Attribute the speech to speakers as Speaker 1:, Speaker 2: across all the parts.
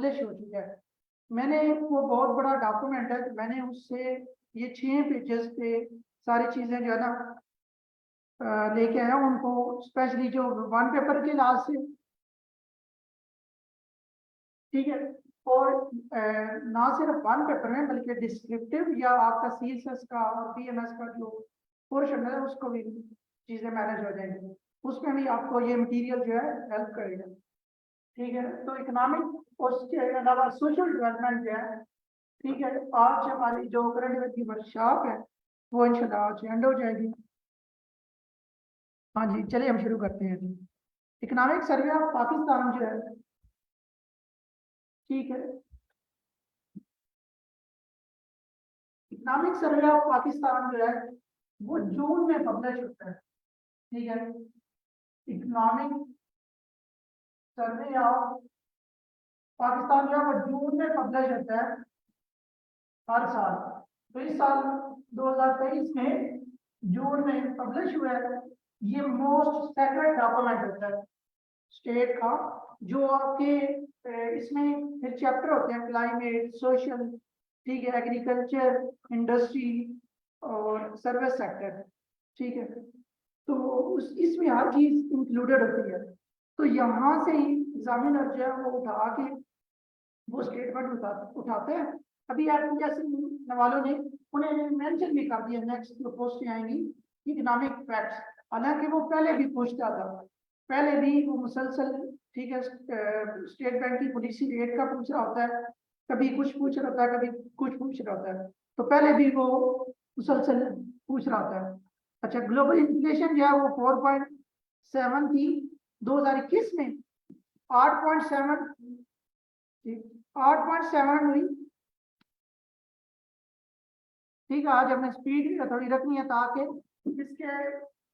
Speaker 1: Publish हो चुका है। मैंने वो बहुत बड़ा डॉक्यूमेंट है, मैंने उससे ये 6 पेजेस पे सारी चीज़ें जो है ना लेके आया हूं उनको, स्पेशली जो वन पेपर के लिहाज से, ठीक है। और ना सिर्फ वन पेपर में बल्कि डिस्क्रिप्टिव या आपका सीएसएस का और पीएमएस का जो पोर्शन है उसको भी चीज़ें मैनेज हो जाएंगी, उसमें भी आपको ये मटेरियल जो है हेल्प करेगा। ठीक है, तो इकोनॉमिक उसके अलावा सोशल डेवलपमेंट जो है, ठीक है, आज हमारी जो करंट अफेयर की वर्कशॉप है वो इंशाल्लाह आज एंड हो जाएगी। हाँ जी, चलिए हम शुरू करते हैं जी। इकोनॉमिक सर्वे ऑफ पाकिस्तान जो है, ठीक है, इकोनॉमिक सर्वे ऑफ पाकिस्तान जो है वो जून में पब्लिश होता है। ठीक है, इकोनॉमिक सर्वे ऑफ पाकिस्तान जो है वो जून में पब्लिश होता है हर साल। तो इस साल 2023 में जून में पब्लिश हुआ है। ये मोस्ट सेक्रेट डॉक्यूमेंट होता है स्टेट का, जो आपके इसमें फिर चैप्टर होते हैं क्लाइमेट, सोशल, ठीक है, एग्रीकल्चर, इंडस्ट्री और सर्विस सेक्टर, ठीक है। तो उस इसमें हर चीज इंक्लूडेड होती है। तो यहाँ से ही एग्जामिनर जो है वो उठा के वो स्टेटमेंट उठाते हैं। अभी जैसे नवालों ने उन्हें मेंशन भी कर दिया, नेक्स्ट जो पोस्ट आएंगी इकोनॉमिक फैक्ट्स, हालांकि वो पहले भी पूछता था, पहले भी वो मुसलसल, ठीक है, स्टेट बैंक की पॉलिसी रेट का पूछ रहा होता है, कभी कुछ पूछ रहा होता है, कभी कुछ पूछ रहा होता है, तो पहले भी वो मुसलसल पूछ रहा होता है। अच्छा, ग्लोबल इन्फ्लेशन जो है वो 4.7 थी 2021 में, 8.7, 8.7 हुई। ठीक है, आज हमने स्पीड थोड़ी रखनी है ताकि इसके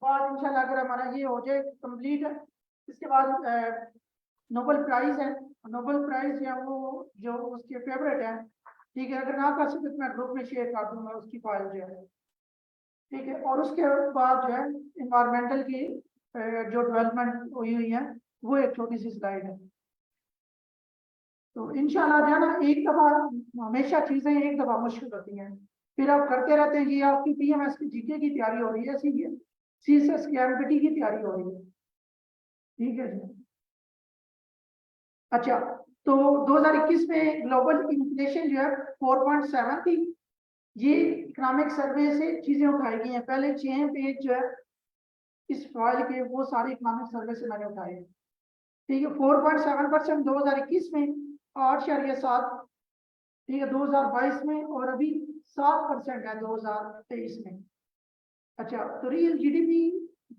Speaker 1: बाद इंशाल्लाह अगर हमारा ये हो जाए कंप्लीट है, इसके बाद नोबेल प्राइज है। नोबेल प्राइज या वो जो उसके फेवरेट है, ठीक है, अगर ना कर सके तो मैं ग्रुप में शेयर कर दूंगा उसकी फाइल जो है। ठीक है, और उसके बाद जो है इन्वायरमेंटल की जो डेवलपमेंट हुई हुई है वो एक छोटी सी स्लाइड है। तो इंशाल्लाह जो है ना, एक दफा, हमेशा चीजें एक दफा मुश्किल होती हैं, फिर आप करते रहते हैं। ये आपकी पीएमएस की जीके की तैयारी हो रही है, सीएसएस की एमपीटी की तैयारी हो रही है। ठीक है जी। अच्छा, तो 2021 में ग्लोबल इन्फ्लेशन जो है 4.7 थी। ये इकोनॉमिक सर्वे से चीजें उठाई गई हैं, पहले 6 पेज जो है इस फाइल के वो सारे इकोनॉमिक सर्वे से मैंने उठाए हैं। ठीक है, 4.7% 2021 में, 8.7, ठीक है, 2022 में, और अभी 7% है 2023 में। अच्छा, तो रियल जीडीपी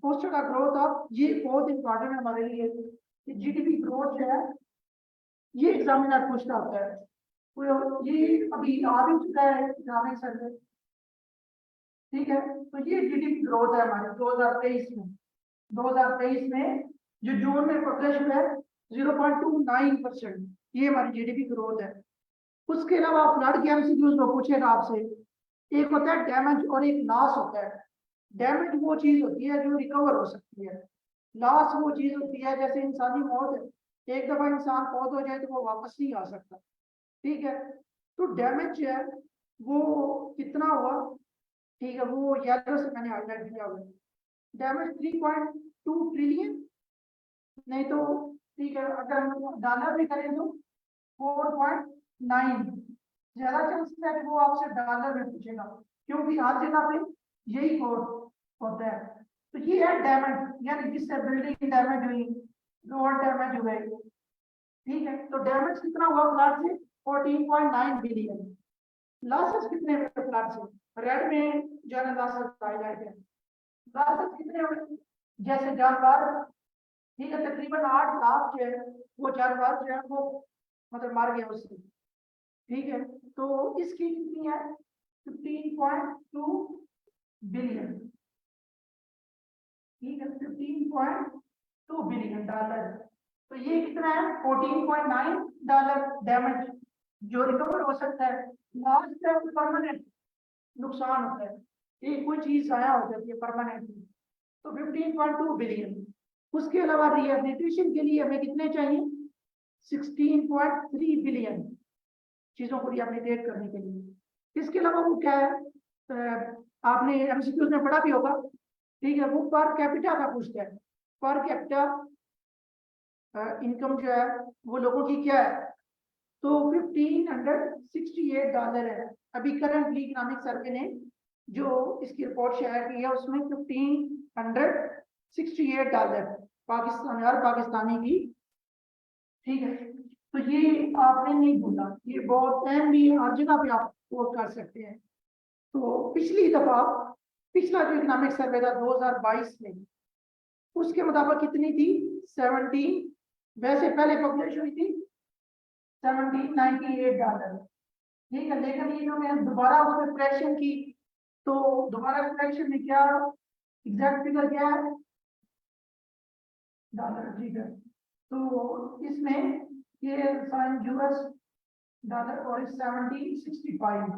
Speaker 1: पोस्टर का ग्रोथ ऑफ, ये बहुत इंपॉर्टेंट है हमारे लिए कि जीडीपी ग्रोथ जो है ये एग्जामिनर पूछता होता है। तो ये अभी आ भी चुका है इकोनॉमिक सर्वे, ठीक है। तो ये जीडीपी ग्रोथ है हमारी 2023 में, 2023 में जो जून में पब्लिश हुआ है 0.29%, ये हमारी जीडीपी ग्रोथ है। उसके अलावा फ्लड के एमसीक्यूज में पूछेगा आपसे, एक होता है डैमेज और एक लॉस होता है। डैमेज वो चीज होती है जो रिकवर हो सकती है, लॉस वो चीज होती है जैसे इंसानी मौत है, एक दफा इंसान फौत हो जाए तो वो वापस नहीं आ सकता। ठीक है, तो डैमेज जो है वो कितना हुआ, ठीक है, वो येलो से मैंने हाईलाइट किया हुआ है। डैमेज 3.2 ट्रिलियन, नहीं तो, ठीक है, अगर हम डॉलर में करें तो 4.9। ज्यादा चांस है कि वो आपसे डॉलर में पूछेगा, क्योंकि हर जगह पे यही कोड होता है। तो ये है डैमेज, यानी जिससे बिल्डिंग डैमेज हुई, रोड डैमेज हुए। ठीक है, तो डैमेज कितना हुआ फ्लड से, 14.9 बिलियन। लॉसेस कितने हुए फ्लड से, रेड में जो है लॉसेस हाईलाइट है। लॉसेस कितने हुए, जैसे जानवर, ठीक है, तकरीबन 8 लाख जो है वो जानवर जो है वो मतलब मार गया उससे। ठीक है, तो इसकी कितनी है, 15.2 बिलियन। ठीक है, 15.2 बिलियन डॉलर। तो ये कितना है, 14.9 डॉलर डैमेज जो रिकवर हो सकता है। लास्ट है परमानेंट नुकसान होता है, ये कोई चीज आया हो जाती है परमानेंटली, तो 15.2 बिलियन। उसके अलावा रिहेबिलिटेशन के लिए हमें कितने चाहिए, 16.3 बिलियन चीजों को रिएप्लिकेट करने के लिए। इसके अलावा वो क्या है, आपने एमसीक्यूज में पढ़ा भी होगा, ठीक है, वो पर कैपिटा का पूछता है। पर कैपिटा इनकम जो है वो लोगों की क्या है, तो $1568 है। अभी करंटली इकोनॉमिक सर्वे ने जो इसकी रिपोर्ट शेयर की है उसमें $1568 पाकिस्तान और पाकिस्तानी की, ठीक है। तो ये आपने नहीं भूला, ये बहुत अहम भी हर जगह पे आप कोट कर सकते हैं। तो पिछली दफा पिछला जो इकोनॉमिक सर्वे था 2022 में, उसके मुताबिक कितनी थी, 17, वैसे पहले पब्लिश हुई थी $1798, ठीक है, लेकिन इन्होंने दोबारा उसमें करेक्शन की, तो दोबारा करेक्शन में क्या एग्जैक्ट फिगर क्या है, डॉलर, ठीक है। तो इसमें ये साइन यूएस डॉलर और 1765,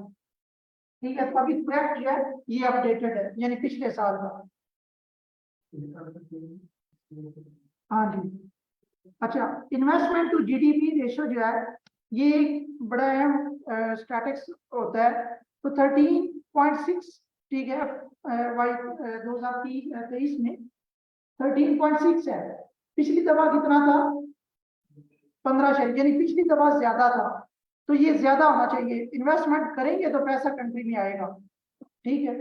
Speaker 1: ठीक है। तो अभी करेक्ट जो है ये अपडेटेड है, यानी पिछले साल का। हाँ जी। अच्छा, इन्वेस्टमेंट टू जीडीपी रेशियो जो है ये एक बड़ा अहम स्टैटिक्स होता है। तो 13.6, ठीक है, वाई 2023 में 13.6 है। पिछली दफा कितना था, 15 शेयर, यानी पिछली दफा ज्यादा था। तो ये ज्यादा होना चाहिए, इन्वेस्टमेंट करेंगे तो पैसा कंट्री में आएगा, ठीक है।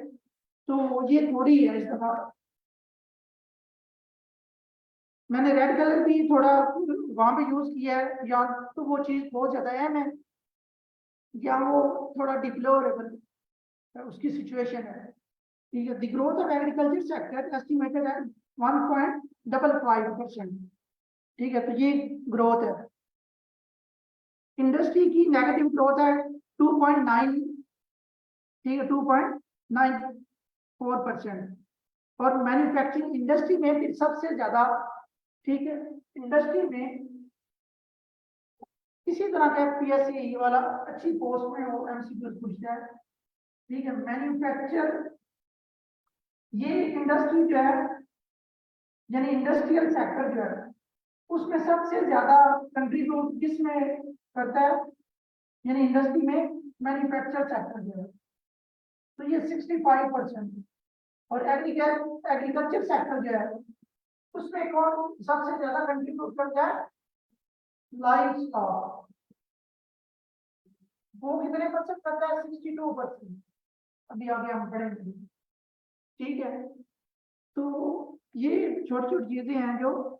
Speaker 1: तो ये थोड़ी है इस दफा। मैंने रेड कलर भी थोड़ा वहां पे यूज किया है, या तो वो चीज बहुत ज्यादा अहम है या वो थोड़ा डिप्लोरेबल उसकी सिचुएशन है, ठीक है। The growth of agriculture sector estimated है 1.55%, ठीक है। तो ये ग्रोथ है। इंडस्ट्री की नेगेटिव ग्रोथ है 2.9, ठीक है, 2.94%। और मैन्युफैक्चरिंग इंडस्ट्री में फिर सबसे ज्यादा, ठीक है, इंडस्ट्री में किसी तरह का पीएससी वाला अच्छी पोस्ट में वो एमसीक्यू पूछता है, ठीक है। मैन्युफैक्चर, ये इंडस्ट्री जो है यानी इंडस्ट्रियल सेक्टर जो है उसमें सबसे ज्यादा कंट्रीब्यूट किसमें करता है, यानी इंडस्ट्री में मैन्युफैक्चर सेक्टर जो है, तो ये 65%। और एग्रीकल्चर सेक्टर जो है उसमें कौन सबसे ज्यादा कंट्रीब्यूट करता है, लाइफ स्टॉक, वो कितने परसेंट करता है, 62%। अभी आगे हम पढ़ेंगे, ठीक है। तो ये छोटी छोटी चीजें हैं जो,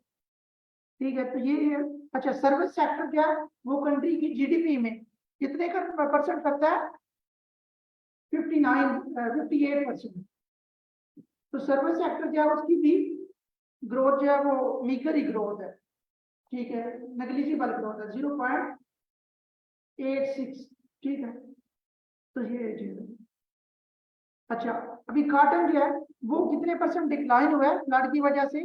Speaker 1: ठीक है। तो ये, अच्छा, सर्विस सेक्टर क्या है, वो कंट्री की जीडीपी में कितने का परसेंट करता है, 58%। तो सर्विस सेक्टर क्या है उसकी भी ग्रोथ जो है वो मीकर ही ग्रोथ है, ठीक है, नेग्लिजिबल ग्रोथ है, 0.86, ठीक है। तो ये चीज है। अच्छा, अभी कॉटन जो है वो कितने परसेंट डिक्लाइन हुआ है फ्लड की वजह से,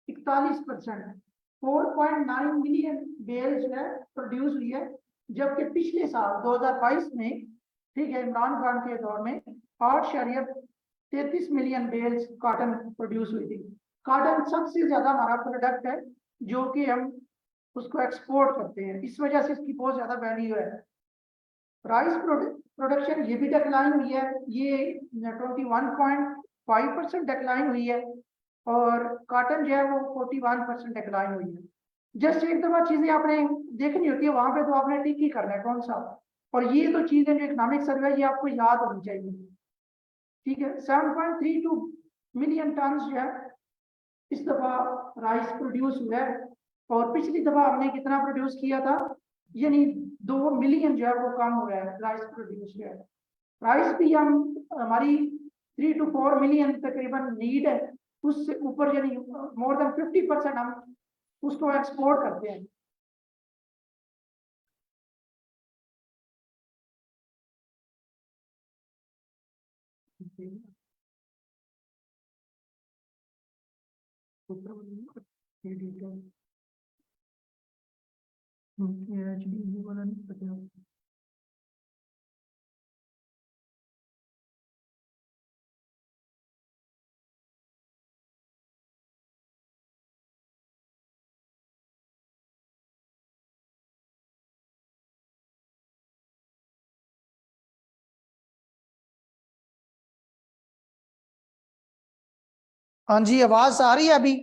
Speaker 1: 41%। 4.9 मिलियन बेल जो है प्रोड्यूस हुई है, जबकि पिछले साल 2022 में, ठीक है, इमरान खान के दौर में 8.33 मिलियन बेल्स कॉटन प्रोड्यूस हुई थी। कॉटन सबसे ज्यादा हमारा प्रोडक्ट है जो कि हम उसको एक्सपोर्ट करते हैं, इस वजह से इसकी बहुत ज्यादा वैल्यू है। राइस प्रोडक्शन ये भी डिक्लाइन हुई है, ये 21.5% डिक्लाइन हुई है। और कॉटन जो है वो 41% डिक्लाइन हुई है। जस्ट एक दफा चीजें आपने देखनी होती है, वहां पे तो आपने टिक ही करना है कौन सा। और ये तो चीजें जो इकोनॉमिक सर्वे ये आपको याद होनी चाहिए, ठीक है। 7.32 मिलियन टन जो है इस दफा राइस प्रोड्यूस हुआ है, और पिछली दफा हमने कितना प्रोड्यूस किया था, यानी 2 मिलियन जो है वो कम हुआ है राइस प्रोड्यूस हुआ है। राइस भी हम हमारी 3 to 4 मिलियन तकरीबन नीड है, उससे ऊपर यानी मोर देन 50% हम उसको एक्सपोर्ट करते हैं। वाला नहीं पता। हाँ जी, आवाज आ रही है अभी?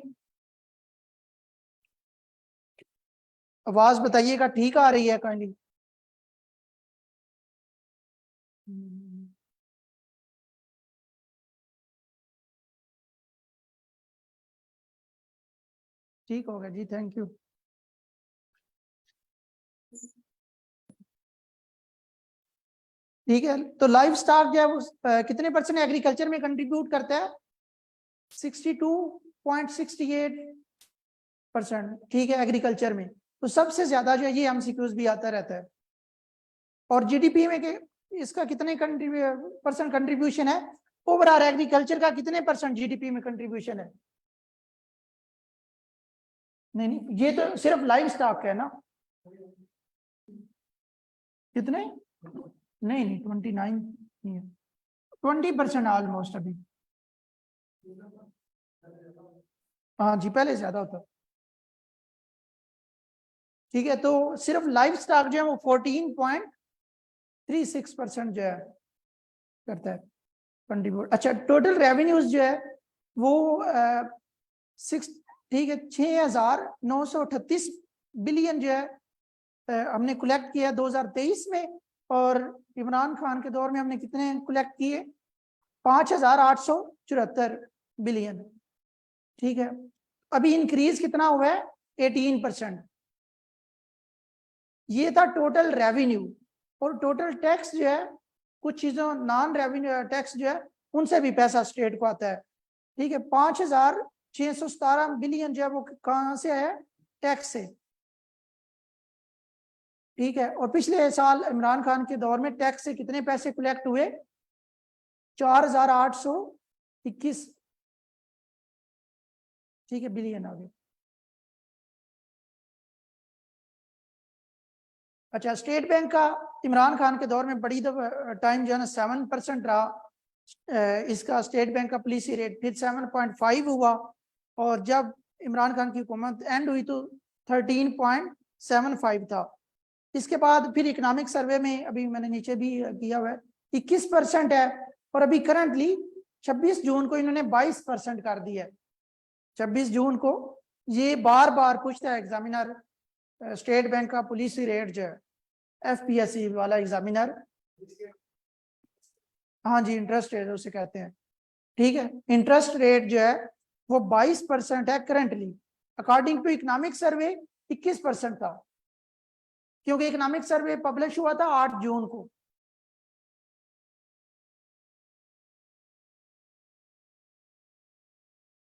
Speaker 1: आवाज बताइएगा, ठीक आ रही है काइंडली? ठीक हो गया जी, थैंक यू। ठीक है, तो लाइफ स्टॉक जो है वो कितने परसेंट एग्रीकल्चर में कंट्रीब्यूट करता है? 62.68%। ठीक है, एग्रीकल्चर में तो सबसे ज्यादा जो है ये एमसीक्यूज भी आता रहता है। और जीडीपी में के इसका कितने परसेंट कंट्रीब्यूशन है? ओवरऑल एग्रीकल्चर का कितने परसेंट जीडीपी में कंट्रीब्यूशन है? नहीं नहीं, ये तो सिर्फ लाइव स्टॉक है ना। कितने? नहीं नहीं, 29 नहीं है, 20% ऑलमोस्ट अभी। हाँ जी, पहले ज्यादा होता। ठीक है, तो सिर्फ लाइव स्टॉक जो है वो 14.36% जो है करता है कंट्रीब्यूट। अच्छा, टोटल रेवेन्यूज जो है वो 6, ठीक है, 6,938 बिलियन जो है हमने कलेक्ट किया 2023 में। और इमरान खान के दौर में हमने कितने कलेक्ट किए? 5,874 बिलियन। ठीक है, अभी इंक्रीज कितना हुआ है? 18%। ये था टोटल रेवेन्यू। और टोटल टैक्स जो है, कुछ चीजों नॉन रेवेन्यू टैक्स जो है उनसे भी पैसा स्टेट को आता है। ठीक है, 5,617 बिलियन जो है वो कहां से है? टैक्स से। ठीक है, और पिछले साल इमरान खान के दौर में टैक्स से कितने पैसे कलेक्ट हुए? 4,821। ठीक है, बिलियन आ गए। अच्छा, स्टेट बैंक का इमरान खान के दौर में बड़ी टाइम जो है ना 7% रहा। इसका स्टेट बैंक का पॉलिसी रेट फिर 7.5 हुआ। और जब इमरान खान की हुकूमत एंड हुई तो 13.75 था। इसके बाद फिर इकोनॉमिक सर्वे में अभी मैंने नीचे भी किया हुआ है 21% है। और अभी करंटली 26 जून को इन्होंने 22% कर दिया है। 26 जून को ये बार बार पूछता है एग्जामिनर, स्टेट बैंक का पॉलिसी रेट जो है, एफपीएससी वाला एग्जामिनर। हाँ जी, इंटरेस्ट रेट उसे कहते हैं। ठीक है, इंटरेस्ट रेट जो है वो 22% है currently. According to economic survey 21% था, क्योंकि इकोनॉमिक सर्वे पब्लिश हुआ था 8 जून को।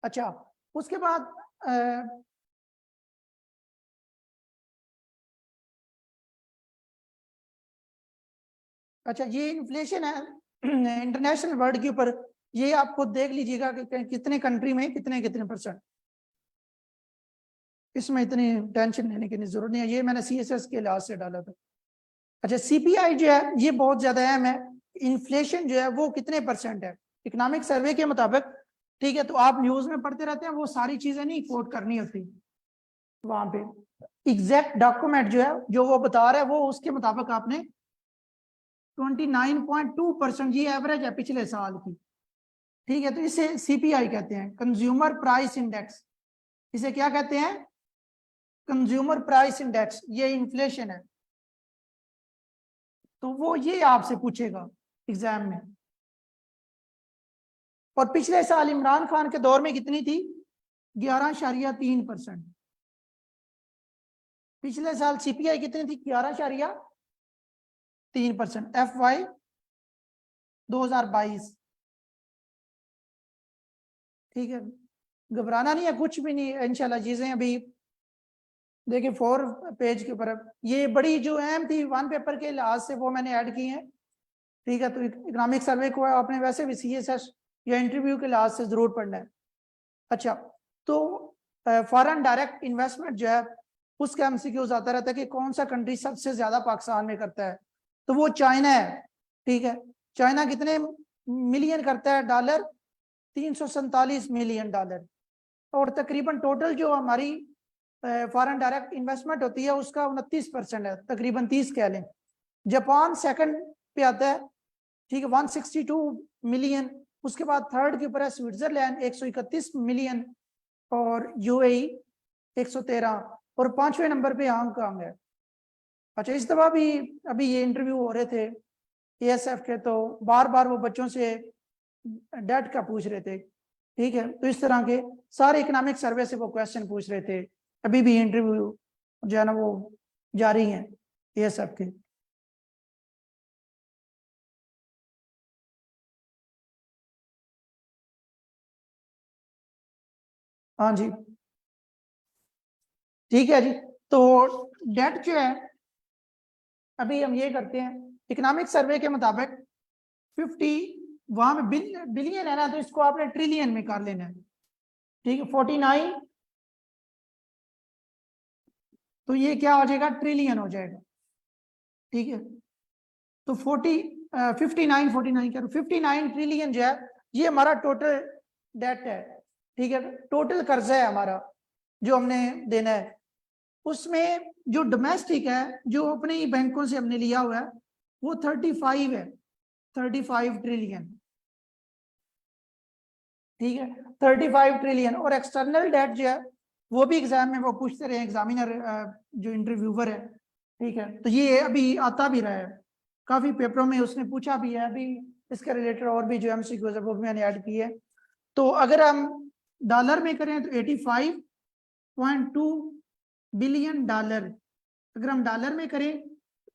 Speaker 1: अच्छा, उसके बाद अच्छा, ये इन्फ्लेशन है इंटरनेशनल वर्ल्ड के ऊपर। ये आप खुद देख लीजिएगा कि कितने कंट्री में कितने कितने परसेंट। इसमें इतनी टेंशन लेने की जरूरत नहीं है, ये मैंने सीएसएस के लिहाज से डाला था। अच्छा, सीपीआई जो है ये बहुत ज्यादा अहम है। इन्फ्लेशन जो है वो कितने परसेंट है इकोनॉमिक सर्वे के मुताबिक? ठीक है, तो आप न्यूज में पढ़ते रहते हैं, वो सारी चीजें नहीं कोट करनी होती वहां पे। एग्जैक्ट डॉक्यूमेंट जो है जो वो बता रहा है वो उसके मुताबिक आपने 29.2% ये एवरेज है पिछले साल की। ठीक है, तो इसे सीपीआई कहते हैं, कंज्यूमर प्राइस इंडेक्स। इसे क्या कहते हैं? Consumer price index. ये इन्फ्लेशन है, तो वो ये आपसे पूछेगा एग्जाम में। और पिछले साल इमरान खान के दौर में कितनी थी? 11.3%। पिछले साल सीपीआई कितनी थी? 11.3%। FY 2022। ठीक है, घबराना नहीं है, कुछ भी नहीं है इंशाल्लाह। चीजें अभी देखिए 4 पेज के ऊपर ये बड़ी जो अहम थी वन पेपर के लिहाज से वो मैंने ऐड की है। ठीक है, तो इकोनॉमिक सर्वे को आपने वैसे भी सीएसएस या इंटरव्यू के लिहाज से जरूर पढ़ना है। अच्छा, तो फॉरेन डायरेक्ट इन्वेस्टमेंट जो है उसका एमसीक्यूज आता रहता है कि कौन सा कंट्री सबसे ज्यादा पाकिस्तान में करता है, तो वो चाइना है। ठीक है, चाइना कितने मिलियन करता है? Dollar 347 million dollar. और तकरीबन टोटल जो हमारी फॉरेन डायरेक्ट इन्वेस्टमेंट होती है उसका 29% है, तकरीबन 30 कह लें। जापान सेकंड पे आता है, ठीक है, 162 मिलियन। उसके बाद थर्ड के ऊपर है स्विट्जरलैंड 131 मिलियन और यूएई 113 और 5वें नंबर पे हांगकांग है। अच्छा, इस दफा भी अभी ये इंटरव्यू हो रहे थे एएसएफ के, तो बार बार वो बच्चों से डेट का पूछ रहे थे। ठीक है, तो इस तरह के सारे इकोनॉमिक सर्वे से वो क्वेश्चन पूछ रहे थे। अभी भी इंटरव्यू जो है ना वो जारी है एएसएफ के। हाँ जी, ठीक है जी। तो डेट जो है अभी हम ये करते हैं, इकोनॉमिक सर्वे के मुताबिक 50 वहां में बिलियन है ना, तो इसको आपने ट्रिलियन में कर लेना है। ठीक है, 49 तो ये क्या हो जाएगा, ट्रिलियन हो जाएगा। ठीक है, तो 59 ट्रिलियन जो है ये हमारा टोटल डेट है। ठीक है, टोटल कर्जा है हमारा जो हमने देना है। उसमें जो डोमेस्टिक है जो अपने ही बैंकों से हमने लिया हुआ है वो 35 है, 35 ट्रिलियन। ठीक है, 35 ट्रिलियन। और एक्सटर्नल डेट जो है वो भी एग्जाम में वो पूछते रहे एग्जामिनर जो इंटरव्यूवर है। ठीक है, तो ये अभी आता भी रहा है काफी पेपरों में, उसने पूछा भी है। अभी इसके रिलेटेड और भी जो एमसीक्यूज है वो भी मैंने ऐड की है। तो अगर हम डॉलर में करें तो 85.2 बिलियन डॉलर। अगर हम डॉलर में करें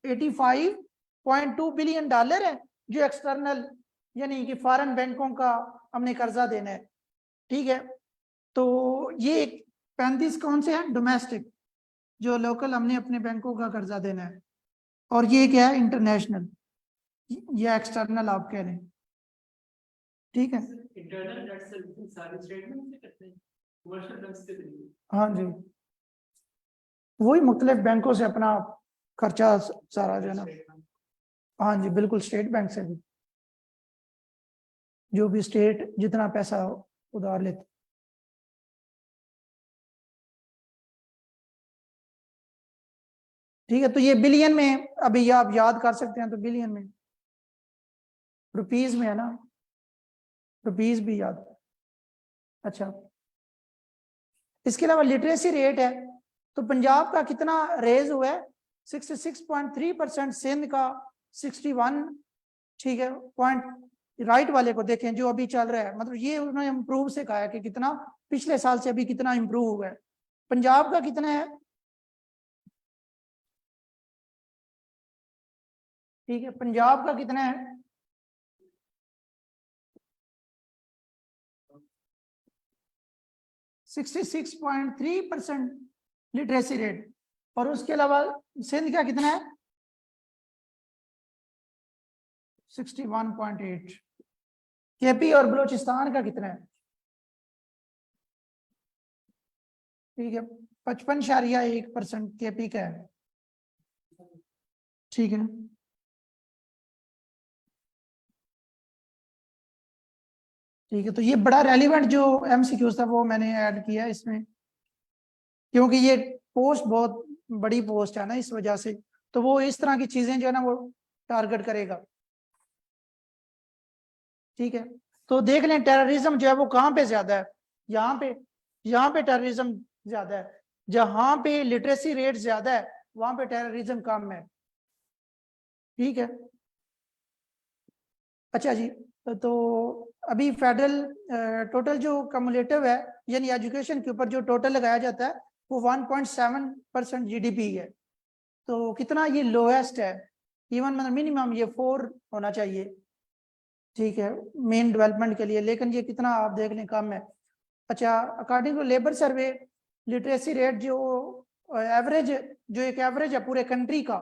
Speaker 1: 85.2 बिलियन डॉलर है जो एक्सटर्नल यानी कि फॉरेन बैंकों का हमने कर्जा देना है। ठीक है, तो ये 35 कौन से हैं, डोमेस्टिक जो लोकल हमने अपने बैंकों का कर्जा देना है, और ये क्या है, इंटरनेशनल या एक्सटर्नल आप कह रहे हैं। ठीक है,
Speaker 2: इंटरनल डेट सर्विसिंग सारे स्टेटमेंट से करते हैं, कमर्शियल बैंक से नहीं।
Speaker 1: हाँ जी, वही मुख्तलिफ बैंकों से अपना खर्चा सारा जो है ना। हाँ जी, बिल्कुल, स्टेट बैंक से भी, जो भी स्टेट जितना पैसा उधार लेते। ठीक है, तो ये बिलियन में अभी ये आप याद कर सकते हैं, तो बिलियन में, रुपीज में है ना, रुपीज भी याद। अच्छा, इसके अलावा लिटरेसी रेट है, तो पंजाब का कितना रेज हुआ है, 66.3%, सिंध का 61। ठीक है, पॉइंट राइट वाले को देखें जो अभी चल रहा है, मतलब ये उन्होंने इम्प्रूव से कहा है कि कितना पिछले साल से अभी कितना इम्प्रूव हुआ है। पंजाब का कितना है, ठीक है, पंजाब का कितना है, 66.3% लिटरेसी रेट। और उसके अलावा सिंध का कितना है, 61.8। केपी और बलूचिस्तान का कितना है, ठीक है, 55.1% केपी का है। ठीक है, ठीक है, तो ये बड़ा रेलिवेंट जो एमसीक्यूज था वो मैंने ऐड किया इसमें, क्योंकि ये पोस्ट बहुत बड़ी पोस्ट है ना, इस वजह से तो वो इस तरह की चीजें जो है ना वो टारगेट करेगा। ठीक है, तो देख लें टेररिज्म जो है वो कहाँ पे ज्यादा है, यहाँ पे टेररिज्म ज्यादा है, जहां पे लिटरेसी रेट ज्यादा है वहां पे टेररिज्म कम है। ठीक है, अच्छा जी, तो अभी फेडरल टोटल जो कम्युलेटिव है यानी एजुकेशन के ऊपर जो टोटल लगाया जाता है वो 1.7% जीडीपी है। तो कितना ये लोएस्ट है, इवन मतलब मिनिमम ये 4 होना चाहिए। ठीक है, मेन डेवलपमेंट के लिए, लेकिन ये कितना आप देख लें कम है। अच्छा, according to labour survey literacy rate जो एवरेज, जो एक एवरेज है पूरे कंट्री का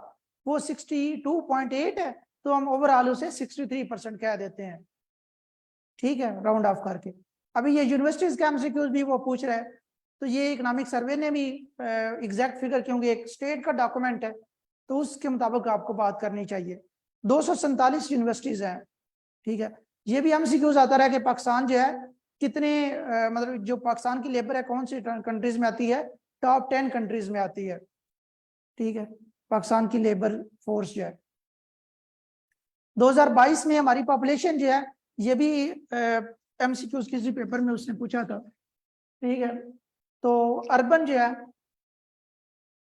Speaker 1: वो 62.8 है, तो हम ओवरऑल उसे 63% कह देते हैं। ठीक है, राउंड ऑफ करके। अभी ये यूनिवर्सिटीज के एमसीक्यूज भी वो पूछ रहे हैं, तो ये इकोनॉमिक सर्वे ने भी एग्जैक्ट फिगर, क्योंकि एक स्टेट का डॉक्यूमेंट है तो उसके मुताबिक आपको बात करनी चाहिए। 247 यूनिवर्सिटीज हैं। ठीक है, ये भी एमसीक्यूज आता रहा कि पाकिस्तान जो है कितने मतलब जो पाकिस्तान की लेबर है कौन सी कंट्रीज में आती है, टॉप 10 कंट्रीज में आती है। ठीक है, पाकिस्तान की लेबर फोर्स जो है 2022 में हमारी पॉपुलेशन जो है ये भी MCQs किसी पेपर में उसने पूछा था, ठीक है। तो अर्बन जो है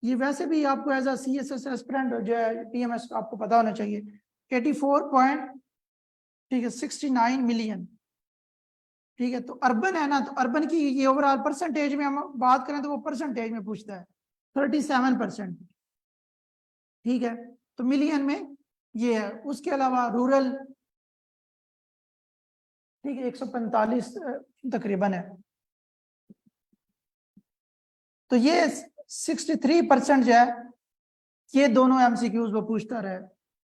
Speaker 1: ये वैसे भी आपको एज अ CSS एस्पिरेंट जो है PMS आपको पता होना चाहिए, 84.69 मिलियन, ठीक है। तो अर्बन है ना, तो अर्बन की ये ओवरऑल परसेंटेज में हम बात करें तो वो परसेंटेज में पूछता है 37%, ठीक है। तो मिलियन में ये है। उसके अलावा रूरल, ठीक है, 145 तकरीबन है। तो ये 63% जो है, ये दोनों MCQs वो पूछता रहा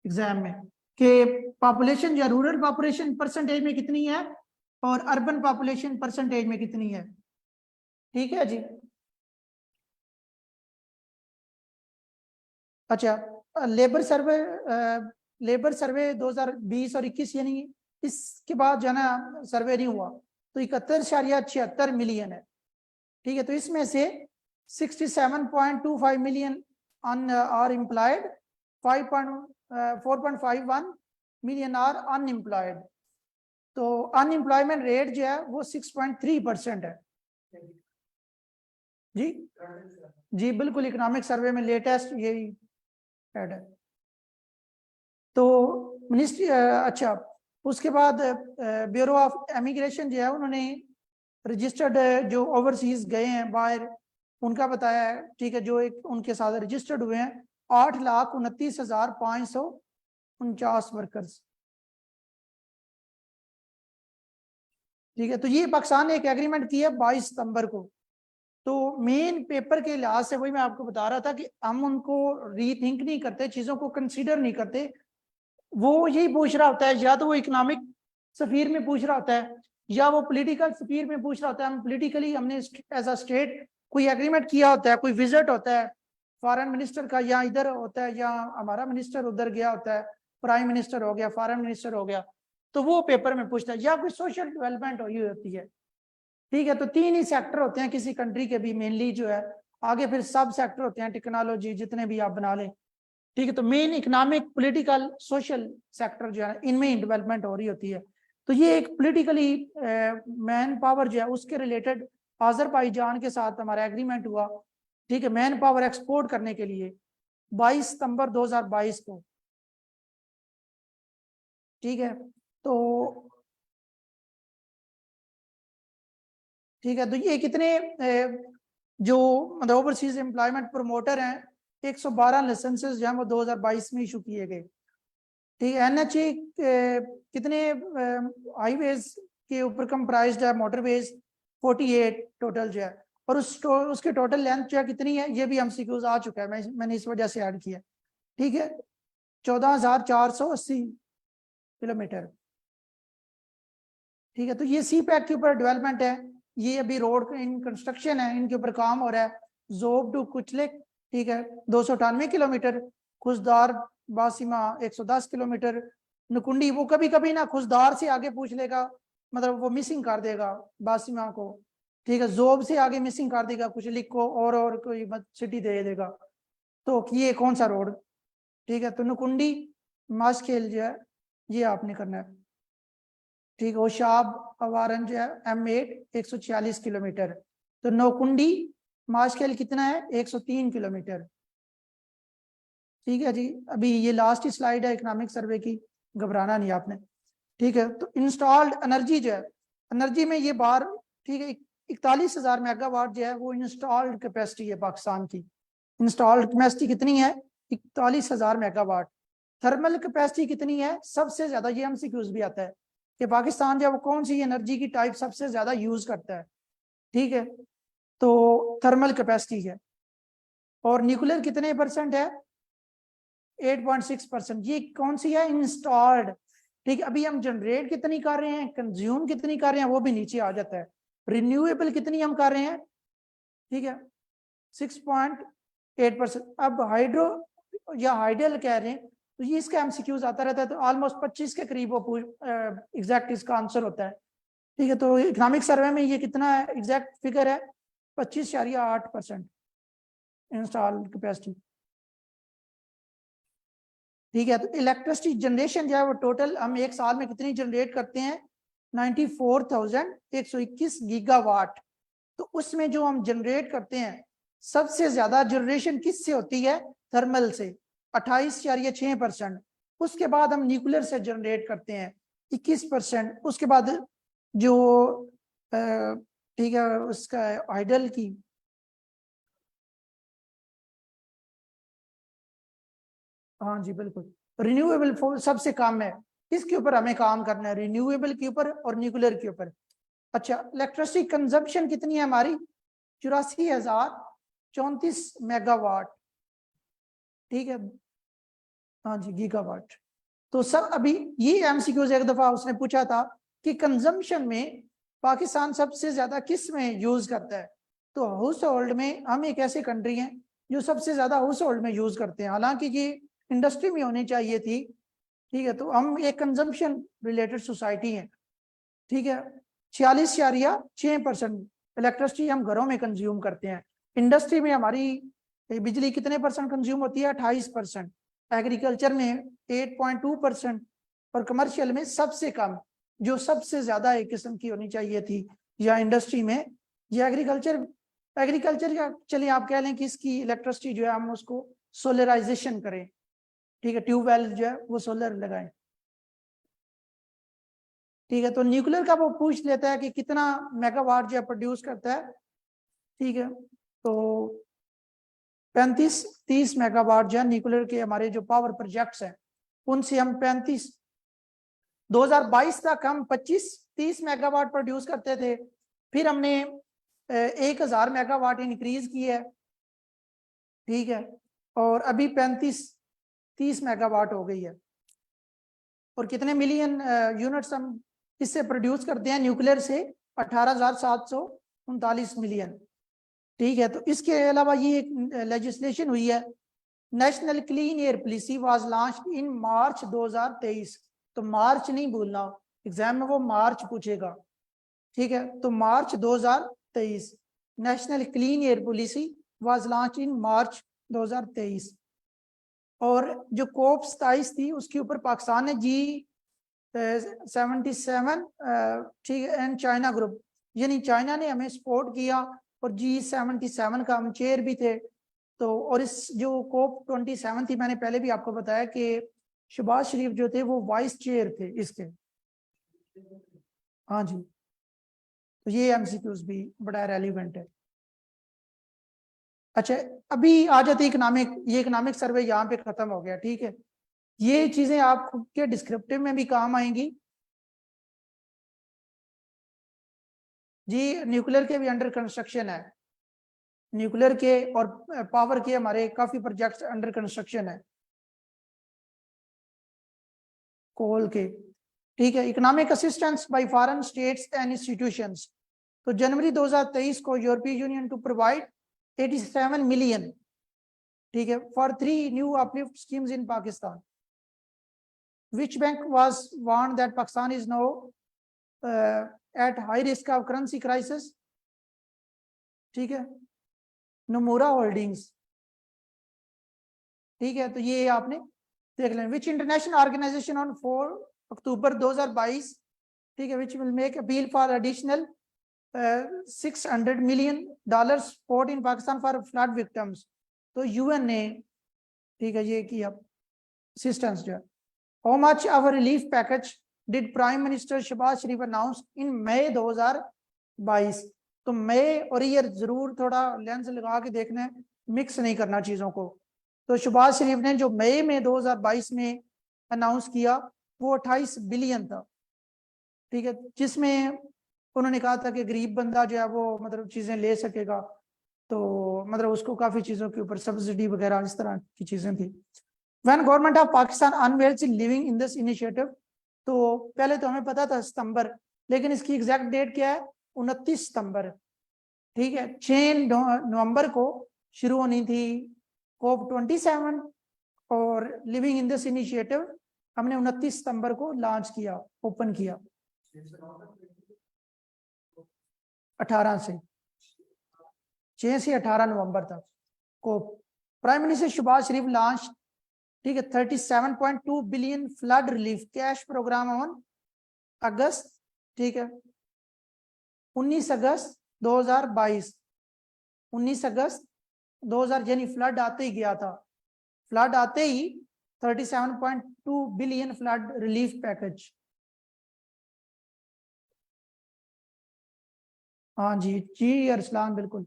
Speaker 1: एग्जाम में कि पॉपुलेशन या रूरल पॉपुलेशन परसेंटेज में कितनी है और अर्बन पॉपुलेशन परसेंटेज में कितनी है, ठीक है जी। अच्छा, लेबर सर्वे 2020 और 21 यानी इसके बाद जो है ना सर्वे नहीं हुआ, तो 71.76 मिलियन है, ठीक है। तो इसमें से 67.25 million are employed, 4.51 million are unemployed. तो अनएम्प्लॉयमेंट रेट जो है वो 6.3% है जी। जी बिल्कुल, इकोनॉमिक सर्वे में लेटेस्ट यही ऐड है। तो मिनिस्ट्री, अच्छा, उसके बाद ब्यूरो ऑफ इमिग्रेशन जो है उन्होंने रजिस्टर्ड जो ओवरसीज गए हैं बाहर, उनका बताया है, ठीक है, जो एक उनके साथ रजिस्टर्ड हुए हैं 8,29,549 वर्कर्स, ठीक है। तो ये पाकिस्तान ने एक एग्रीमेंट किया 22 सितंबर को। तो मेन पेपर के लिहाज से वही मैं आपको बता रहा था कि हम उनको रीथिंक नहीं करते, चीजों को कंसीडर नहीं करते। वो यही पूछ रहा होता है, या तो वो इकोनॉमिक सफीर में पूछ रहा होता है या वो पॉलिटिकल सफीर में पूछ रहा होता है। हम पॉलिटिकली हमने एज अ स्टेट कोई एग्रीमेंट किया होता है, कोई विजिट होता है फॉरेन मिनिस्टर का, या इधर होता है या हमारा मिनिस्टर उधर गया होता है, प्राइम मिनिस्टर हो गया, फॉरेन मिनिस्टर हो गया, तो वो पेपर में पूछता है, या कोई सोशल डेवलपमेंट हुई होती है, ठीक है। तो 3 ही सेक्टर होते हैं किसी कंट्री के भी मेनली जो है, आगे फिर सब सेक्टर होते हैं, टेक्नोलॉजी जितने भी आप बना लें, ठीक है। तो main economic, political, social sector जो है इनमें डेवलपमेंट हो रही होती है। तो ये एक पॉलिटिकली मैन पावर जो है उसके रिलेटेड अजरबैजान के साथ हमारा एग्रीमेंट हुआ, ठीक है, मैन पावर एक्सपोर्ट करने के लिए 22 सितंबर 2022 को, ठीक है। तो ठीक है, तो ये कितने जो मतलब ओवरसीज एम्प्लॉयमेंट प्रमोटर हैं, 112 लाइसेंसेस जो हैं वो 2022 में इशू किए गए, ठीक है। NHA कितने हाईवेज के ऊपर कंप्राइज्ड है, मोटरवेज 48 टोटल जो है, और उसके टोटल लेंथ जो है कितनी है, ये भी MCQs आ चुका है, मैंने इस वजह से ऐड किया, ठीक है, 14,480 किलोमीटर, ठीक है। तो ये CPEC के ऊपर डेवलपमेंट है, ये अभी रोड इन कंस्ट्रक्शन है, इनके ऊपर काम हो रहा है। जोब टू कुचलेक, ठीक है, 298 किलोमीटर, खुशदार बासिमा 110 किलोमीटर, नुकुंडी वो कभी कभी ना खुशदार से आगे पूछ लेगा, मतलब वो मिसिंग कर देगा बासिमा को, ठीक है, जोब से आगे मिसिंग कर देगा, कुचलिक को और कोई सिटी दे देगा। तो ये कौन सा रोड, ठीक है। तो नुकुंडी मास्केल जो है ये आपने करना है, ठीक है। वो शाब अवारन जो है M8 146 किलोमीटर, तो नौकुंडी माशकेल कितना है 103 किलोमीटर, ठीक है जी। अभी ये लास्ट ही स्लाइड है इकोनॉमिक सर्वे की, घबराना नहीं आपने, ठीक है। तो इंस्टॉल्ड एनर्जी जो है, एनर्जी में ये बार, ठीक है, 41,000 मेगावाट जो है वो इंस्टॉल्ड कैपेसिटी है पाकिस्तान की। इंस्टॉल्ड कैपेसिटी कितनी है 41,000 मेगावाट। थर्मल कैपेसिटी कितनी है, सबसे ज्यादा ये MCQs भी आता है कि पाकिस्तान जो है वो कौन सी एनर्जी की टाइप सबसे ज्यादा यूज करता है, ठीक है। तो थर्मल कैपेसिटी है। और न्यूक्लियर कितने परसेंट है 8.6%। ये कौन सी है इंस्टॉल्ड, ठीक है। अभी हम जनरेट कितनी कर रहे हैं, कंज्यूम कितनी कर रहे हैं वो भी नीचे आ जाता है। रिन्यूएबल कितनी हम कर रहे हैं, ठीक है, 6.8%। अब हाइड्रो या हाइडल कह रहे हैं, तो ये इसका MCQs आता रहता है, तो ऑलमोस्ट 25 के करीब वो एग्जैक्ट इसका आंसर होता है, ठीक है। तो इकोनॉमिक सर्वे में ये कितना है एग्जैक्ट फिगर है 25.8% इंस्टॉल कैपेसिटी। ठीक है। तो इलेक्ट्रिसिटी जनरेशन जो है वो टोटल हम एक साल में कितनी जनरेट करते हैं, 94,121 गीगावाट। तो उसमें जो हम जनरेट करते हैं सबसे ज्यादा जनरेशन किससे होती है, थर्मल से 28.6%। उसके बाद हम न्यूक्लियर से जनरेट करते हैं 21%। उसके बाद जो ठीक है उसका हाइडल की हाँ जी बिल्कुल, रिन्यूएबल सबसे कम है। इसके ऊपर हमें काम करना है, रिन्यूएबल के ऊपर और न्यूक्लियर के ऊपर। अच्छा, इलेक्ट्रिसिटी कंजम्पशन कितनी है हमारी, 84,034 मेगावाट। ठीक है, हाँ जी गीगावाट। तो सब अभी ये एमसीक्यूज एक दफा उसने पूछा था कि कंजम्पशन में पाकिस्तान सबसे ज्यादा किस में यूज करता है। तो हाउस होल्ड में हम एक ऐसी कंट्री है जो सबसे ज्यादा हाउस होल्ड में यूज करते हैं, हालांकि ये इंडस्ट्री में होनी चाहिए थी। ठीक है, तो हम एक कंजम्पशन रिलेटेड सोसाइटी है। ठीक है, 46.6% इलेक्ट्रिसिटी हम घरों में कंज्यूम करते हैं। इंडस्ट्री में हमारी बिजली कितने परसेंट कंज्यूम होती है, 28%। एग्रीकल्चर में 8.2% और कमर्शियल में सबसे कम, जो सबसे ज्यादा एक किस्म की होनी चाहिए थी या इंडस्ट्री में, या एग्रीकल्चर। एग्रीकल्चर का चलिए आप कह लें कि इसकी इलेक्ट्रिसिटी जो है हम उसको सोलराइजेशन करें। ठीक है, ट्यूबवेल जो है वो सोलर लगाएं। ठीक है, तो न्यूक्लियर का वो पूछ लेता है कि कितना मेगावाट जो है प्रोड्यूस करता है। ठीक है, तो 35-30 मेगावाट जो है न्यूक्लियर के हमारे जो पावर प्रोजेक्ट्स हैं उनसे हम 2022 तक हम 25-30 मेगावाट प्रोड्यूस करते थे। फिर हमने 1,000 मेगावाट इंक्रीज की है। ठीक है, और अभी 35-30 मेगावाट हो गई है। और कितने मिलियन यूनिट्स हम इससे प्रोड्यूस करते हैं न्यूक्लियर से, 18,739 मिलियन। ठीक है, तो इसके अलावा ये एक लेजिस्लेशन हुई है, national clean air policy was launch in March 2023। तो मार्च नहीं भूलना, एग्जाम में वो मार्च पूछेगा। ठीक है, तो March 2023 national clean air policy was launch in March 2023। और जो कोप 27 थी उसके ऊपर पाकिस्तान ने G77 ठीक है एंड चाइना ग्रुप, यानी चाइना ने हमें सपोर्ट किया और G77 का हम चेयर भी थे। तो और इस जो कोप 27 थी, मैंने पहले भी आपको बताया कि शहबाज शरीफ जो थे वो वाइस चेयर थे इसके। हाँ जी, तो ये एमसीक्यूज भी बड़ा रेलिवेंट है। अच्छा, अभी आ जाती इकोनॉमिक, ये इकोनॉमिक सर्वे यहाँ पे खत्म हो गया। ठीक है, ये चीजें आपके डिस्क्रिप्टिव में भी काम आएंगी जी। न्यूक्लियर के भी अंडर कंस्ट्रक्शन है, न्यूक्लियर के और पावर के हमारे काफी प्रोजेक्ट्स अंडर कंस्ट्रक्शन है, कोल के। ठीक है, economic assistance bye foreign states and institutions. तो जनवरी 2023 को यूरोपीय यूनियन टू प्रोवाइड 87 मिलियन, ठीक है, for 3 new uplift schemes in Pakistan. Which bank was warned that Pakistan is now at high risk of currency crisis? ठीक है, नमूरा होल्डिंग्स। ठीक है, तो ये आपने देख लें। Which international organization on 4 October 2022, ठीक है, which will make appeal for additional $600 million support in Pakistan for flood victims. तो यूएन ने, ठीक है, ये किया असिस्टेंस जो है। How much our relief package did prime minister Shahbaz Sharif announce in May 2022। तो मई और ईयर जरूर थोड़ा लेंस लगा के देखना है, मिक्स नहीं करना चीजों को। तो शहबाज शरीफ ने जो मई में 2022 में अनाउंस किया वो 28 बिलियन था। ठीक है, जिसमें उन्होंने कहा था कि गरीब बंदा जो है वो मतलब चीजें ले सकेगा, तो मतलब उसको काफी चीजों के ऊपर सब्सिडी वगैरह इस तरह की चीजें थी। When government of Pakistan unveils in living in this initiative, तो पहले तो हमें पता था सितंबर, लेकिन इसकी एग्जैक्ट डेट क्या है, 29 सितंबर। ठीक है, 6 नवंबर को शुरू होनी थी कोप 27 और लिविंग इन दिस इनिशिएटिव हमने 29 सितंबर को लॉन्च किया, ओपन किया 18 से 6 से 18 नवंबर तक COP. Prime minister Shahbaz Sharif launch ठीक है, 37.2 billion flood relief cash programme on August, ठीक है, 19 अगस्त 2022, 19 अगस्त 2000, यानी फ्लड आते ही गया था, फ्लड आते ही 37.2 बिलियन फ्लड रिलीफ पैकेज। हाँ जी जी अरसलान, बिल्कुल।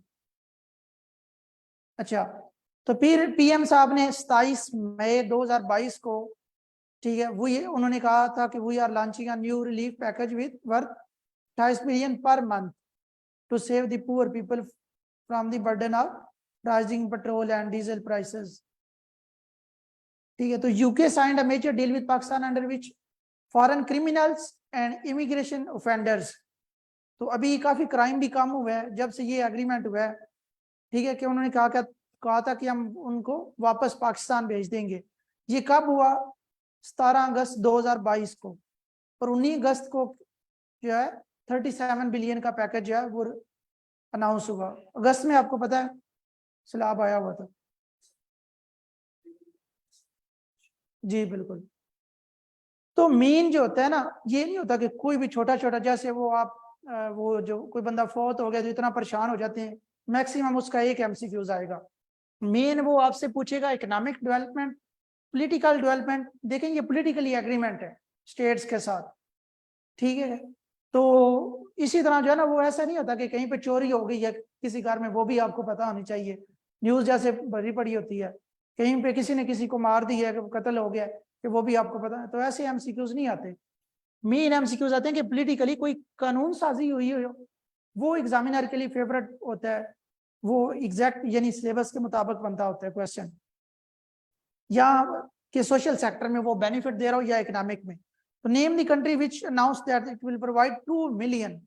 Speaker 1: अच्छा, तो फिर पीएम साहब ने 27 मई 2022 को, ठीक है, वो ये उन्होंने कहा था कि we are launching a new relief package with worth 28 billion per month to save the poor people from the burden of rising petrol and diesel prices. ठीक है, तो UK signed a major deal with Pakistan under which foreign criminals and immigration offenders. तो अभी काफी crime भी कम हुआ है जब से ये एग्रीमेंट हुआ है, ठीक है, कि उन्होंने कहा था कि हम उनको वापस पाकिस्तान भेज देंगे। ये कब हुआ? 17 अगस्त 2022 को, और 19 अगस्त को जो है 37 बिलियन का पैकेज जो है वो अनाउंस हुआ। अगस्त में आपको पता है सैलाब आया हुआ था। जी बिल्कुल। तो मेन जो होता है ना, ये नहीं होता कि कोई भी छोटा छोटा, जैसे वो आप वो जो कोई बंदा फौत हो गया तो इतना परेशान हो जाते हैं, मैक्सिमम उसका एक एमसीक्यूज आएगा। मेन वो आपसे पूछेगा इकोनॉमिक डेवलपमेंट, पॉलिटिकल डेवलपमेंट, देखेंगे पॉलिटिकली एग्रीमेंट है स्टेट्स के साथ, ठीक है। तो इसी तरह जो है ना, वो ऐसा नहीं होता कि कहीं पे चोरी हो गई है किसी घर में, वो भी आपको पता होनी चाहिए, न्यूज जैसे भरी पड़ी होती है, कहीं पे किसी ने किसी को मार दिया है, कत्ल हो गया कि वो भी आपको पता है। तो ऐसे एमसीक्यूज नहीं आते, मेन एमसीक्यूज आते हैं कि पॉलिटिकली कोई कानून साजी हुई हो, वो एग्जामिनर के लिए फेवरेट होता है, वो एग्जैक्ट यानी सिलेबस के मुताबिक बनता होता है क्वेश्चन, या कि सोशल सेक्टर में वो बेनिफिट दे रहा हो या इकोनॉमिक में। तो name the country which announce that it will provide 2 million,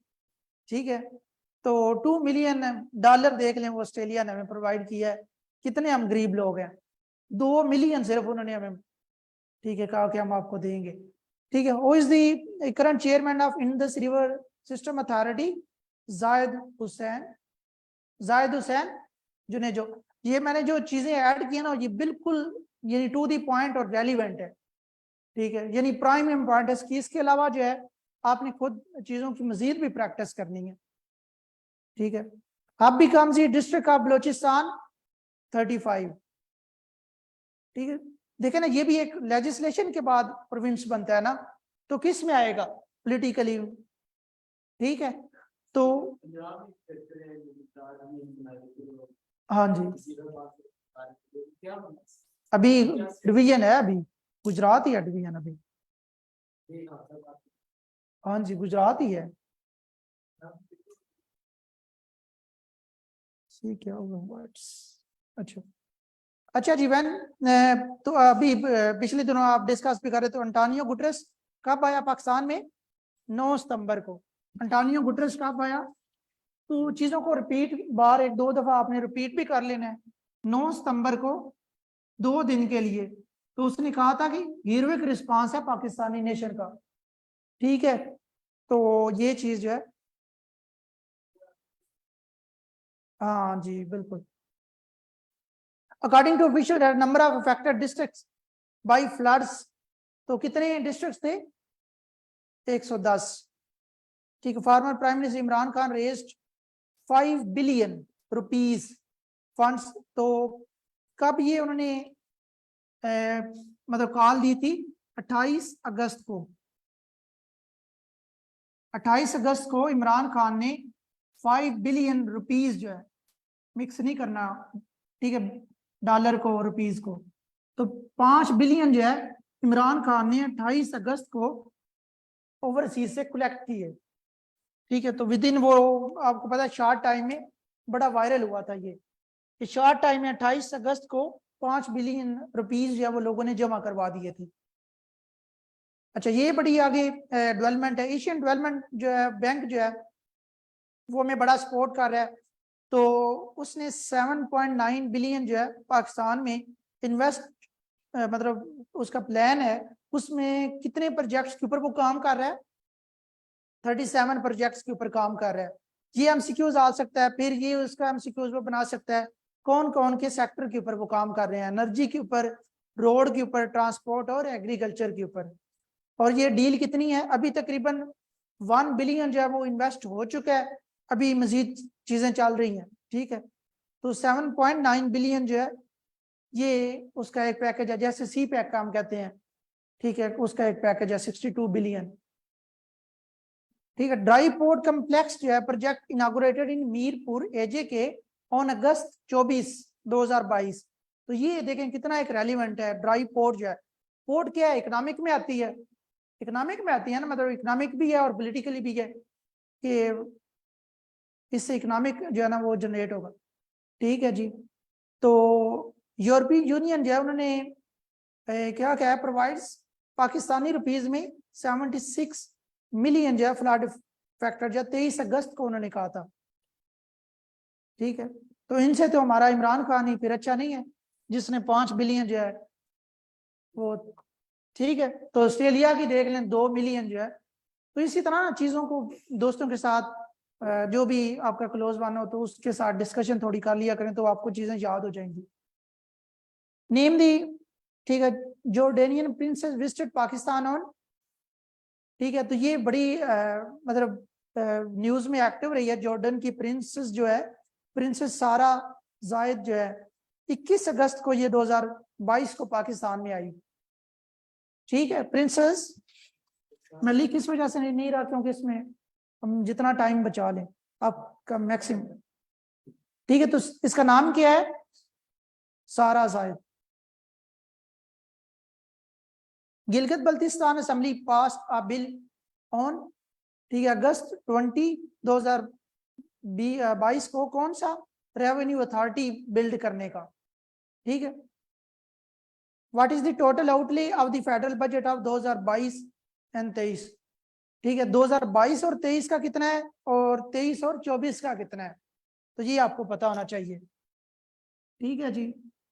Speaker 1: ठीक है, तो 2 मिलियन डॉलर देख लें, वो ऑस्ट्रेलिया ने हमें प्रोवाइड किया है। कितने हम गरीब लोग हैं, 2 मिलियन सिर्फ उन्होंने हमें, ठीक है, कहा कि हम आपको देंगे। ठीक है, who is the current chairman of Indus river system authority? Zahid Hussain Junejo. ये मैंने जो चीजें ऐड की ना, ये बिल्कुल यानी टू द पॉइंट और रेलिवेंट है, ठीक है, यानी प्राइम इंपॉर्टेंस की। इसके अलावा जो है आपने खुद चीजों की मजीद भी प्रैक्टिस करनी है, ठीक है। अब becomes the district of Balochistan 35, ठीक है। देखे ना, ये भी एक लेजिस्लेशन के बाद प्रोविंस बनता है ना, तो किस में आएगा? पॉलिटिकली, ठीक है। तो हाँ जी, अभी डिवीजन है, अभी गुजरात ही है डिवीजन अभी। हाँ जी, गुजरात ही है। क्या होगा? अच्छा अच्छा जी वैन, तो अभी पिछले दिनों आप डिस्कस भी कर रहे थे, अंटोनियो गुटरेस कब आया पाकिस्तान में? 9 सितंबर को अंटोनियो गुटरेस कब आया? तो चीजों को रिपीट बार एक दो दफा आपने रिपीट भी कर लेना है। 9 सितंबर को 2 दिन के लिए, तो उसने कहा था कि हीरोइक रिस्पांस है पाकिस्तानी नेशन का, ठीक है। तो ये चीज जो है, हाँ जी बिल्कुल। According to official number of affected districts by floods, तो कितने डिस्ट्रिक्ट्स थे? 110, ठीक है। Former prime minister Imran Khan raised 5 billion rupees funds. तो कब ये उन्होंने मतलब कॉल दी थी? 28 अगस्त को, 28 अगस्त को इमरान खान ने 5 बिलियन रुपीज जो है, मिक्स नहीं करना, ठीक है, डॉलर को रुपीज को, तो 5 बिलियन जो है इमरान खान ने 28 अगस्त को ओवरसीज से कलेक्ट किए, ठीक है। तो विद इन वो आपको पता है शॉर्ट टाइम में बड़ा वायरल हुआ था ये शॉर्ट टाइम में 28 अगस्त को 5 बिलियन रुपीज जो है वो लोगों ने जमा करवा दिए थे। अच्छा, ये बड़ी आगे डेवलपमेंट है। एशियन डेवलपमेंट जो है बैंक जो है वो हमें बड़ा सपोर्ट कर रहा है, तो उसने 7.9 बिलियन जो है पाकिस्तान में इन्वेस्ट, मतलब उसका प्लान है, उसमें कितने प्रोजेक्ट्स के ऊपर वो काम कर रहा है? 37 प्रोजेक्ट्स के ऊपर काम कर रहा है। ये एमसीक्यूज आ सकता है, फिर ये उसका एमसीक्यूज वो बना सकता है कौन कौन के सेक्टर के ऊपर वो काम कर रहे हैं, एनर्जी के ऊपर,
Speaker 3: रोड के ऊपर, ट्रांसपोर्ट और एग्रीकल्चर के ऊपर। और ये डील कितनी है, अभी तकरीबन 1 बिलियन जो है वो इन्वेस्ट हो चुका है, अभी मजीद चीजें चल रही हैं, ठीक है। तो 7.9 बिलियन जो है ये उसका एक पैकेज है, जैसे सी पैक का हम कहते हैं, ठीक है, उसका एक पैकेज है 62 बिलियन, ठीक है। ड्राई पोर्ट कम्प्लेक्स जो है project inaugurated in Mirpur AJK on August 24, 2022। तो ये देखें कितना एक रेलिवेंट है। ड्राई पोर्ट जो है, पोर्ट क्या है, इकोनॉमिक में आती है, इकोनॉमिक में आती है ना, मतलब इकोनॉमिक भी है और पॉलिटिकली भी है कि इससे इकोनॉमिक जो है ना वो जनरेट होगा, ठीक है जी। तो यूरोपियन यूनियन जो है उन्होंने क्या क्या है, प्रोवाइड्स पाकिस्तानी रुपीज में 76 मिलियन जो है फ्लड फैक्टर जो 23 अगस्त को उन्होंने कहा था, ठीक है। तो इनसे तो हमारा इमरान खान ही फिर अच्छा नहीं है जिसने 5 बिलियन जो है वो, ठीक है। तो ऑस्ट्रेलिया की देख लें 2 मिलियन जो है। तो इसी तरह ना चीज़ों को दोस्तों के साथ जो भी आपका क्लोज वन हो तो उसके साथ डिस्कशन थोड़ी कर लिया करें, तो आपको चीज़ें याद हो जाएंगी। नेम दी, ठीक है, Jordanian princess visited Pakistan on, ठीक है। तो ये बड़ी मतलब न्यूज़ में एक्टिव रही है। जॉर्डन की प्रिंसेस जो है, प्रिंसेस सारा जायद जो है 21 अगस्त को ये 2022 को पाकिस्तान में आई, ठीक है। प्रिंसेस मैं लिख इस वजह से नहीं रहा क्योंकि इसमें हम जितना टाइम बचा लें आपका मैक्सिमम, ठीक है। तो इसका नाम क्या है, सारा जायद। Gilgit Baltistan assembly pass a bill on, ठीक है, अगस्त 20, 2022 को कौन सा रेवेन्यू अथॉरिटी बिल्ड करने का, ठीक है। What is the total outlay of the federal budget of 2022 and 23, ठीक है। 2022 और 23 का कितना है और 23 और 24 का कितना है, तो ये आपको पता होना चाहिए, ठीक है जी।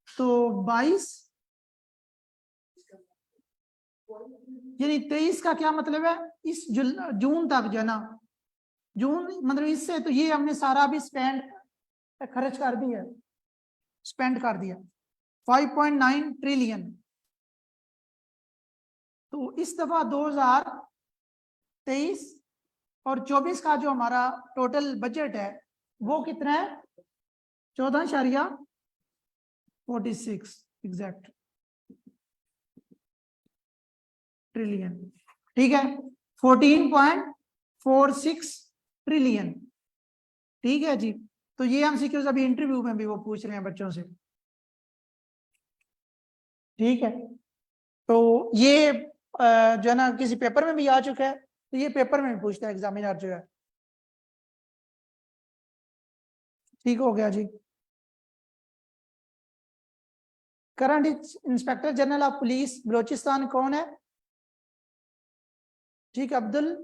Speaker 3: तो 22 यानी 23 का क्या मतलब है, इस जून तक जो है ना, जून मतलब इससे, तो ये हमने सारा भी स्पेंड खर्च कर दिया, स्पेंड कर दिया 5.9 ट्रिलियन। तो इस दफा 2023 और 24 का जो हमारा टोटल बजट है वो कितना है, 14.46 एग्जैक्ट ट्रिलियन, ठीक है। 14.46 ट्रिलियन, ठीक है जी। तो ये एमसीक्यूज अभी इंटरव्यू में भी वो पूछ रहे हैं बच्चों से, ठीक है। तो ये जो है ना किसी पेपर में भी आ चुका है, तो ये पेपर में भी पूछता है एग्जामिनर जो है, ठीक हो गया जी। Current inspector general of police Balochistan कौन है, ठीक, अब्दुल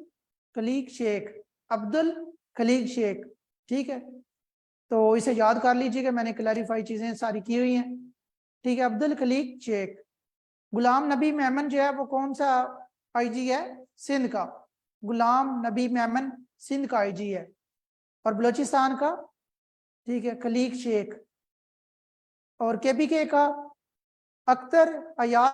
Speaker 3: खलीक शेख, अब्दुल खलीक शेख, ठीक है। तो इसे याद कर लीजिएगा, मैंने क्लैरिफाई चीजें सारी की हुई हैं, ठीक है। अब्दुल खलीक शेख। गुलाम नबी मेमन जो है वो कौन सा आईजी है, सिंध का, गुलाम नबी मेमन सिंध का आईजी है। और बलोचिस्तान का, ठीक है, खलीक शेख। और केपीके का अख्तर अयाज